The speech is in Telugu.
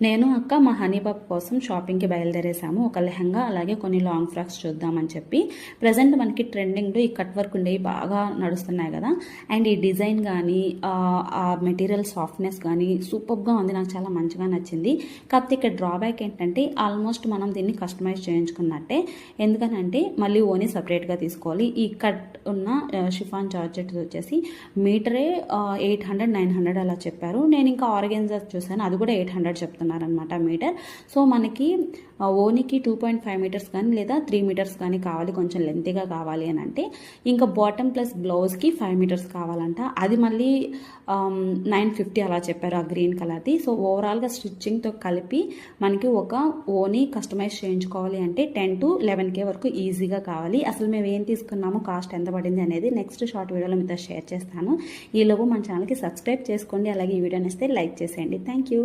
నేను అక్క మా హనీ పాప కోసం షాపింగ్కి బయలుదేరేసాము. ఒక లెహంగా అలాగే కొన్ని లాంగ్ ఫ్రాక్స్ చూద్దామని చెప్పి. ప్రజెంట్ మనకి ట్రెండింగ్లో ఈ కట్ వర్క్ ఉండేవి బాగా నడుస్తున్నాయి కదా. అండ్ ఈ డిజైన్ కానీ ఆ మెటీరియల్ సాఫ్ట్నెస్ కానీ సూపర్గా ఉంది, నాకు చాలా మంచిగా నచ్చింది. కాకపోతే ఇక్కడ డ్రాబ్యాక్ ఏంటంటే ఆల్మోస్ట్ మనం దీన్ని కస్టమైజ్ చేయించుకున్నట్టే. ఎందుకనంటే మళ్ళీ ఓని సపరేట్గా తీసుకోవాలి. ఈ కట్ ఉన్న షిఫాన్ జార్జెట్ వచ్చేసి మీటరే 800 900 అలా చెప్పారు. నేను ఇంకా ఆర్గెన్జా చూసాను, అది కూడా 800 చెప్తున్నాను అనమాట మీటర్. సో మనకి ఓనికి 2.5 మీటర్స్ కానీ లేదా 3 మీటర్స్ కానీ కావాలి, కొంచెం లెంతీగా కావాలి అని అంటే. ఇంకా బాటమ్ ప్లస్ బ్లౌజ్కి 5 మీటర్స్ కావాలంట. అది మళ్ళీ 950 అలా చెప్పారు ఆ గ్రీన్ కలర్ది. సో ఓవరాల్గా స్టిచ్చింగ్తో కలిపి మనకి ఒక ఓని కస్టమైజ్ చేయించుకోవాలి అంటే 10 to 11K వరకు ఈజీగా కావాలి. అసలు మేము ఏం తీసుకున్నాము, కాస్ట్ ఎంత పడింది అనేది నెక్స్ట్ షార్ట్ వీడియోలో మీతో షేర్ చేస్తాను. ఈలోపు మన ఛానల్కి సబ్స్క్రైబ్ చేసుకోండి, అలాగే ఈ వీడియోని ఇస్తే లైక్ చేసేయండి. Thank you.